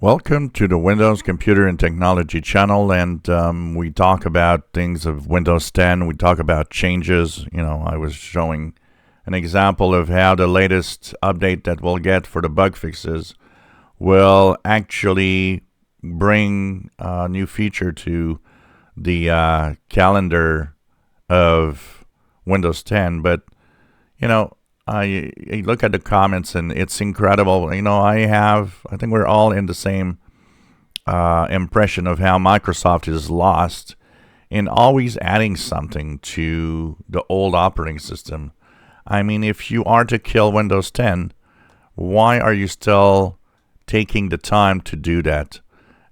Welcome to the Windows Computer and Technology channel, and we talk about things of Windows 10. We talk about changes. I was showing an example of how the latest update that we'll get for the bug fixes will actually bring a new feature to the calendar of Windows 10. But, I look at the comments and it's incredible. I think we're all in the same impression of how Microsoft is lost in always adding something to the old operating system. I mean, if you are to kill Windows 10, why are you still taking the time to do that?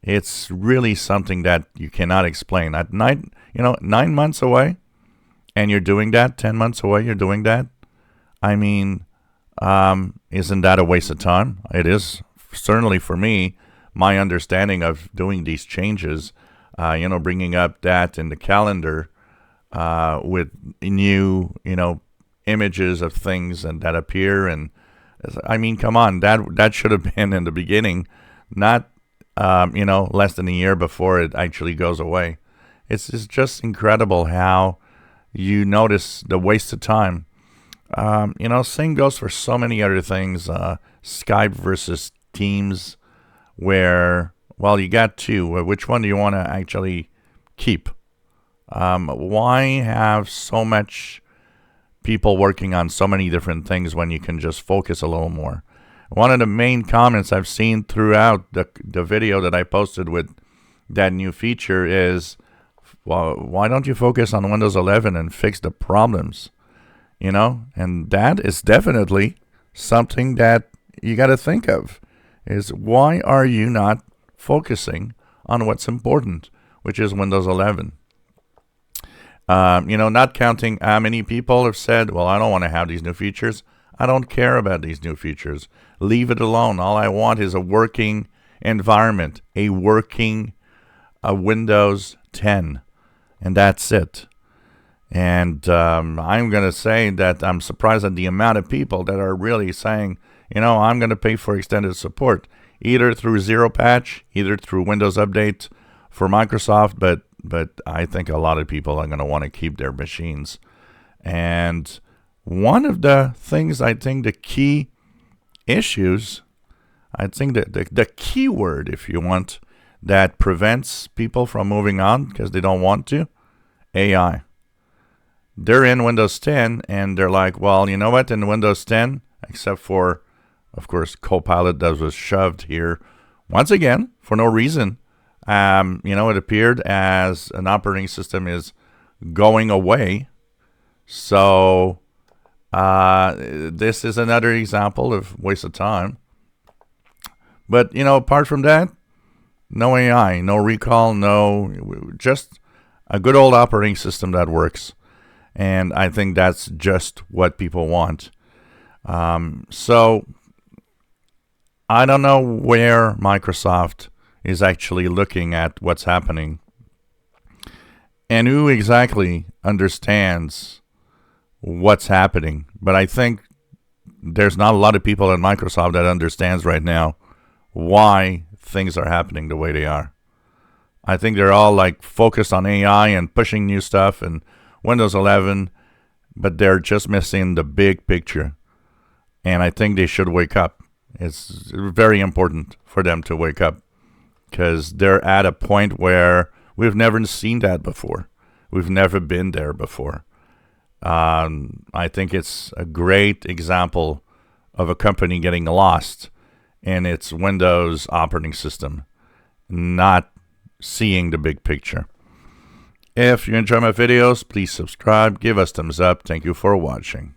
It's really something that you cannot explain. At 9 months away, and you're doing that. 10 months away, you're doing that. I mean, isn't that a waste of time? It is certainly for me. My understanding of doing these changes, bringing up that in the calendar with new, images of things and that appear, and I mean, come on, that should have been in the beginning, not less than a year before it actually goes away. It's just incredible how you notice the waste of time. Same goes for so many other things. Skype versus Teams, where, well, you got two. Which one do you want to actually keep? Why have so much people working on so many different things when you can just focus a little more? One of the main comments I've seen throughout the video that I posted with that new feature is, well, why don't you focus on Windows 11 and fix the problems? And that is definitely something that you got to think of, is why are you not focusing on what's important, which is Windows 11? Not counting how many people have said, well, I don't want to have these new features. I don't care about these new features. Leave it alone. All I want is a working environment, a working Windows 10, and that's it. And I'm going to say that I'm surprised at the amount of people that are really saying, I'm going to pay for extended support, either through Zero Patch, either through Windows Update for Microsoft, but I think a lot of people are going to want to keep their machines. And one of the things, I think the key issues, I think that the key word, if you want, that prevents people from moving on because they don't want to, AI. They're in Windows 10, and they're like, well, you know what? In Windows 10, except for, of course, Copilot that was shoved here once again for no reason. It appeared as an operating system is going away. So this is another example of waste of time. But, apart from that, no AI, no recall, just a good old operating system that works. And I think that's just what people want. So I don't know where Microsoft is actually looking at what's happening and who exactly understands what's happening. But I think there's not a lot of people at Microsoft that understands right now why things are happening the way they are. I think they're all like focused on AI and pushing new stuff and Windows 11, but they're just missing the big picture. And I think they should wake up. It's very important for them to wake up because they're at a point where we've never seen that before. We've never been there before. I think it's a great example of a company getting lost in its Windows operating system, not seeing the big picture. If you enjoy my videos, please subscribe, give us thumbs up. Thank you for watching.